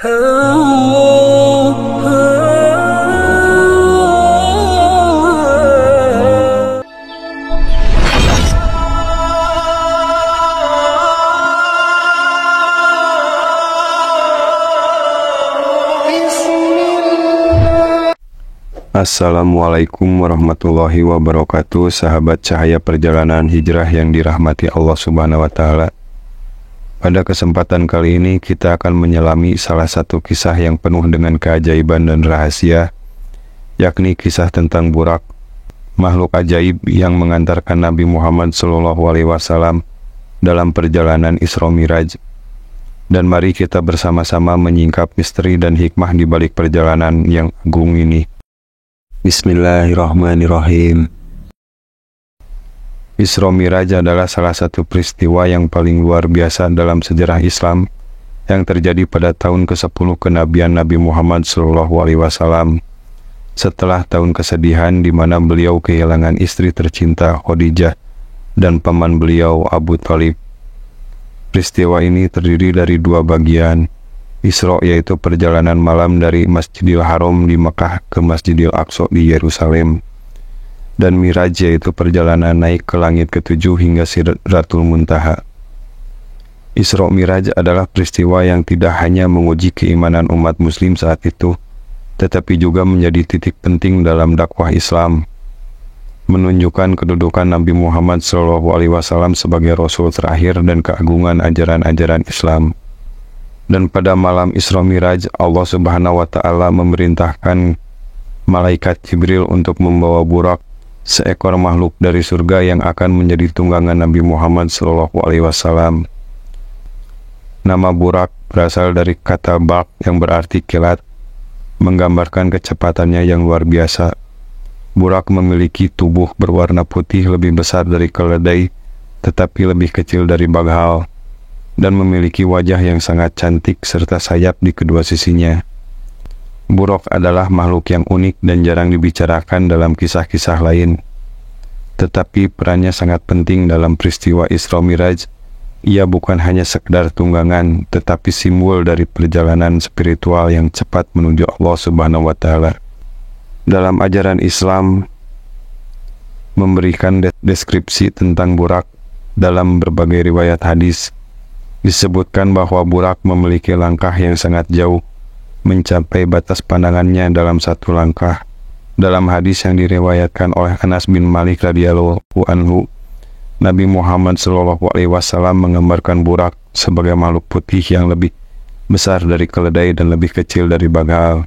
Assalamualaikum warahmatullahi wabarakatuh, sahabat cahaya perjalanan hijrah yang dirahmati Allah Subhanahu wa Ta'ala. Pada kesempatan kali ini kita akan menyelami salah satu kisah yang penuh dengan keajaiban dan rahasia, yakni kisah tentang Burak, makhluk ajaib yang mengantarkan Nabi Muhammad SAW dalam perjalanan Isra Miraj. Dan mari kita bersama-sama menyingkap misteri dan hikmah di balik perjalanan yang agung ini. Bismillahirrahmanirrahim. Isra Miraj adalah salah satu peristiwa yang paling luar biasa dalam sejarah Islam yang terjadi pada tahun ke-10 kenabian Nabi Muhammad SAW, setelah tahun kesedihan di mana beliau kehilangan istri tercinta Khadijah dan paman beliau Abu Thalib. Peristiwa ini terdiri dari dua bagian. Isra yaitu perjalanan malam dari Masjidil Haram di Mekah ke Masjidil Aqsa di Yerusalem, dan Miraj yaitu perjalanan naik ke langit ke-7 hingga Sidratul Muntaha. Isra Miraj adalah peristiwa yang tidak hanya menguji keimanan umat muslim saat itu, tetapi juga menjadi titik penting dalam dakwah Islam, menunjukkan kedudukan Nabi Muhammad SAW sebagai Rasul terakhir dan keagungan ajaran-ajaran Islam. Dan pada malam Isra Miraj, Allah Subhanahu wa Ta'ala memerintahkan malaikat Jibril untuk membawa Burak, seekor makhluk dari surga yang akan menjadi tunggangan Nabi Muhammad SAW. Nama Burak berasal dari kata barq yang berarti kilat, menggambarkan kecepatannya yang luar biasa. Burak memiliki tubuh berwarna putih lebih besar dari keledai, tetapi lebih kecil dari baghal, dan memiliki wajah yang sangat cantik serta sayap di kedua sisinya. Burak adalah makhluk yang unik dan jarang dibicarakan dalam kisah-kisah lain, tetapi perannya sangat penting dalam peristiwa Isra Miraj. Ia bukan hanya sekedar tunggangan, tetapi simbol dari perjalanan spiritual yang cepat menuju Allah Subhanahu wa Ta'ala. Dalam ajaran Islam memberikan deskripsi tentang Burak dalam berbagai riwayat hadis. Disebutkan bahwa Burak memiliki langkah yang sangat jauh, mencapai batas pandangannya dalam satu langkah. Dalam hadis yang diriwayatkan oleh Anas bin Malik radhiyallahu anhu, Nabi Muhammad SAW menggambarkan Burak sebagai makhluk putih yang lebih besar dari keledai dan lebih kecil dari baghal,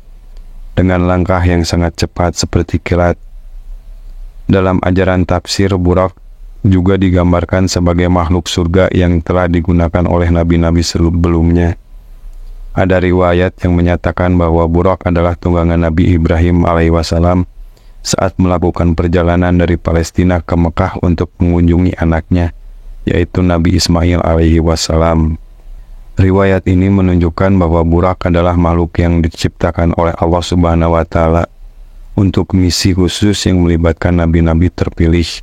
dengan langkah yang sangat cepat seperti kilat. Dalam ajaran tafsir, Burak juga digambarkan sebagai makhluk surga yang telah digunakan oleh nabi-nabi sebelumnya. Ada riwayat yang menyatakan bahwa Burak adalah tunggangan Nabi Ibrahim alaihissalam saat melakukan perjalanan dari Palestina ke Mekah untuk mengunjungi anaknya, yaitu Nabi Ismail alaihissalam. Riwayat ini menunjukkan bahwa Burak adalah makhluk yang diciptakan oleh Allah Subhanahu wa Ta'ala untuk misi khusus yang melibatkan nabi-nabi terpilih.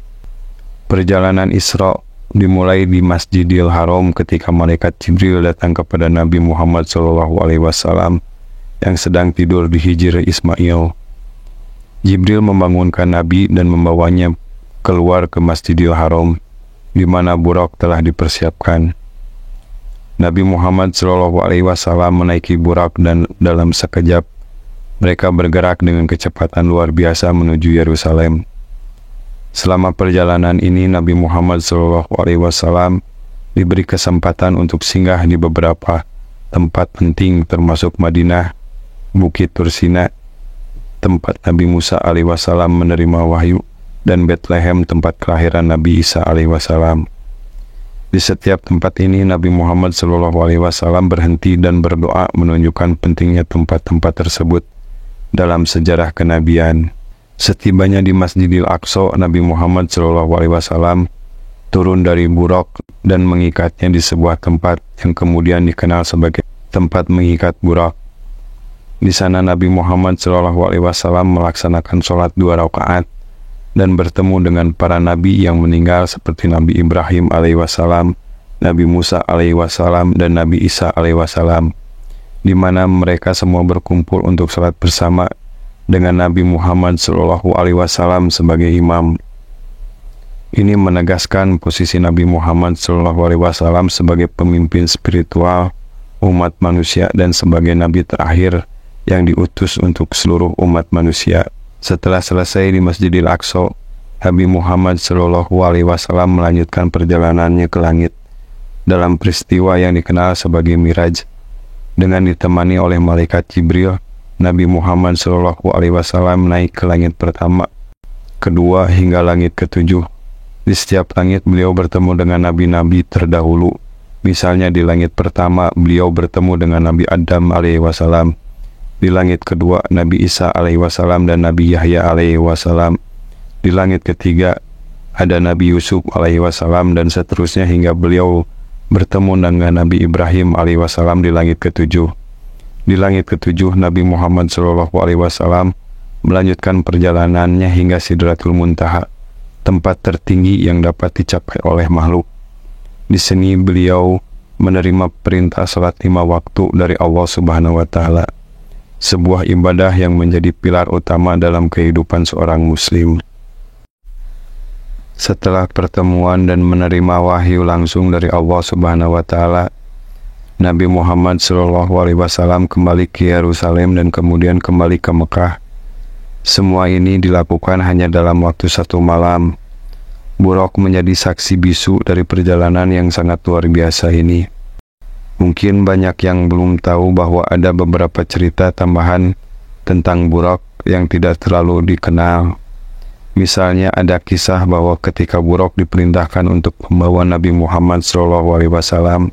Perjalanan Isra dimulai di Masjidil Haram ketika malaikat Jibril datang kepada Nabi Muhammad SAW yang sedang tidur di hijr Ismail. Jibril membangunkan Nabi dan membawanya keluar ke Masjidil Haram, di mana Burak telah dipersiapkan. Nabi Muhammad SAW menaiki Burak dan dalam sekejap mereka bergerak dengan kecepatan luar biasa menuju Yerusalem. Selama perjalanan ini, Nabi Muhammad SAW diberi kesempatan untuk singgah di beberapa tempat penting, termasuk Madinah, Bukit Tursina, tempat Nabi Musa alaihissalam menerima wahyu, dan Bethlehem, tempat kelahiran Nabi Isa alaihissalam. Di setiap tempat ini, Nabi Muhammad SAW berhenti dan berdoa, menunjukkan pentingnya tempat-tempat tersebut dalam sejarah kenabian. Setibanya di Masjidil Aqsa, Nabi Muhammad SAW turun dari Burak dan mengikatnya di sebuah tempat yang kemudian dikenal sebagai tempat mengikat Burak. Di sana Nabi Muhammad SAW melaksanakan sholat 2 rakaat dan bertemu dengan para nabi yang meninggal seperti Nabi Ibrahim alaihissalam, Nabi Musa alaihissalam, dan Nabi Isa alaihissalam. di mana mereka semua berkumpul untuk salat bersama dengan Nabi Muhammad SAW sebagai imam. Ini menegaskan posisi Nabi Muhammad SAW sebagai pemimpin spiritual umat manusia dan sebagai Nabi terakhir yang diutus untuk seluruh umat manusia. Setelah selesai di Masjidil Aqsa, Nabi Muhammad SAW melanjutkan perjalanannya ke langit dalam peristiwa yang dikenal sebagai Miraj. Dengan ditemani oleh malaikat Jibril, Nabi Muhammad SAW naik ke langit pertama, kedua hingga langit ketujuh. Di setiap langit beliau bertemu dengan nabi-nabi terdahulu. Misalnya di langit pertama beliau bertemu dengan Nabi Adam alaihissalam. Di langit kedua Nabi Isa alaihissalam dan Nabi Yahya alaihissalam. Di langit ketiga ada Nabi Yusuf alaihissalam dan seterusnya hingga beliau bertemu dengan Nabi Ibrahim alaihissalam di langit ketujuh. Di langit ketujuh Nabi Muhammad SAW melanjutkan perjalanannya hingga Sidratul Muntaha, tempat tertinggi yang dapat dicapai oleh makhluk. Di sini beliau menerima perintah salat 5 waktu dari Allah Subhanahu wa Ta'ala, sebuah ibadah yang menjadi pilar utama dalam kehidupan seorang muslim. Setelah pertemuan dan menerima wahyu langsung dari Allah Subhanahu wa Ta'ala, Nabi Muhammad SAW kembali ke Yerusalem dan kemudian kembali ke Mekah. Semua ini dilakukan hanya dalam waktu 1 malam. Buraq menjadi saksi bisu dari perjalanan yang sangat luar biasa ini. Mungkin banyak yang belum tahu bahwa ada beberapa cerita tambahan tentang Buraq yang tidak terlalu dikenal. Misalnya ada kisah bahwa ketika Buraq diperintahkan untuk membawa Nabi Muhammad SAW,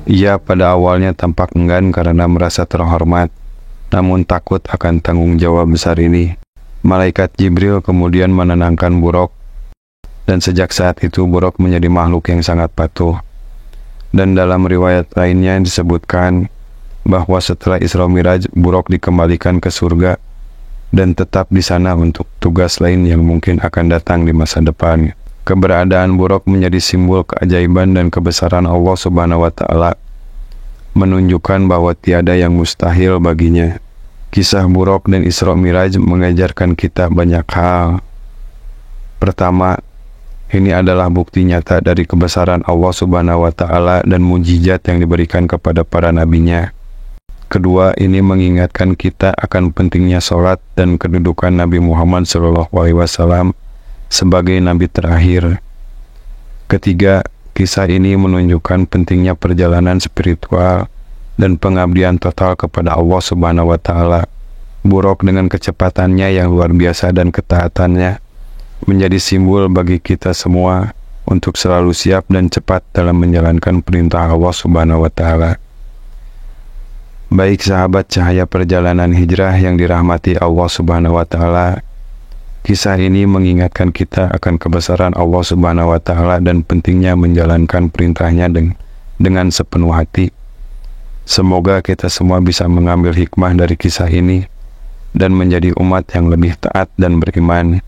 ia pada awalnya tampak enggan karena merasa terhormat, namun takut akan tanggung jawab besar ini. Malaikat Jibril kemudian menenangkan Buraq, dan sejak saat itu Buraq menjadi makhluk yang sangat patuh. Dan dalam riwayat lainnya disebutkan bahwa setelah Isra Miraj, Buraq dikembalikan ke surga dan tetap di sana untuk tugas lain yang mungkin akan datang di masa depan. Keberadaan Buraq menjadi simbol keajaiban dan kebesaran Allah Subhanahu wa Ta'ala, menunjukkan bahwa tiada yang mustahil baginya. Kisah Buraq dan Isra Miraj mengajarkan kita banyak hal. Pertama, ini adalah bukti nyata dari kebesaran Allah Subhanahu wa Ta'ala dan mujizat yang diberikan kepada para nabinya. Kedua, ini mengingatkan kita akan pentingnya sholat dan kedudukan Nabi Muhammad SAW sebagai Nabi terakhir. Ketiga, kisah ini menunjukkan pentingnya perjalanan spiritual dan pengabdian total kepada Allah Subhanahu wa Ta'ala. Buraq dengan kecepatannya yang luar biasa dan ketaatannya menjadi simbol bagi kita semua untuk selalu siap dan cepat dalam menjalankan perintah Allah Subhanahu wa Ta'ala. Baik sahabat cahaya perjalanan hijrah yang dirahmati Allah Subhanahu wa Ta'ala, kisah ini mengingatkan kita akan kebesaran Allah Subhanahu wa Ta'ala dan pentingnya menjalankan perintahnya dengan sepenuh hati. Semoga kita semua bisa mengambil hikmah dari kisah ini dan menjadi umat yang lebih taat dan beriman.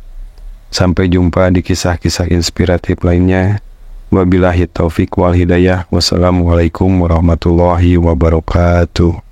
Sampai jumpa di kisah-kisah inspiratif lainnya. Wabillahi taufik wal hidayah. Wassalamualaikum warahmatullahi wabarakatuh.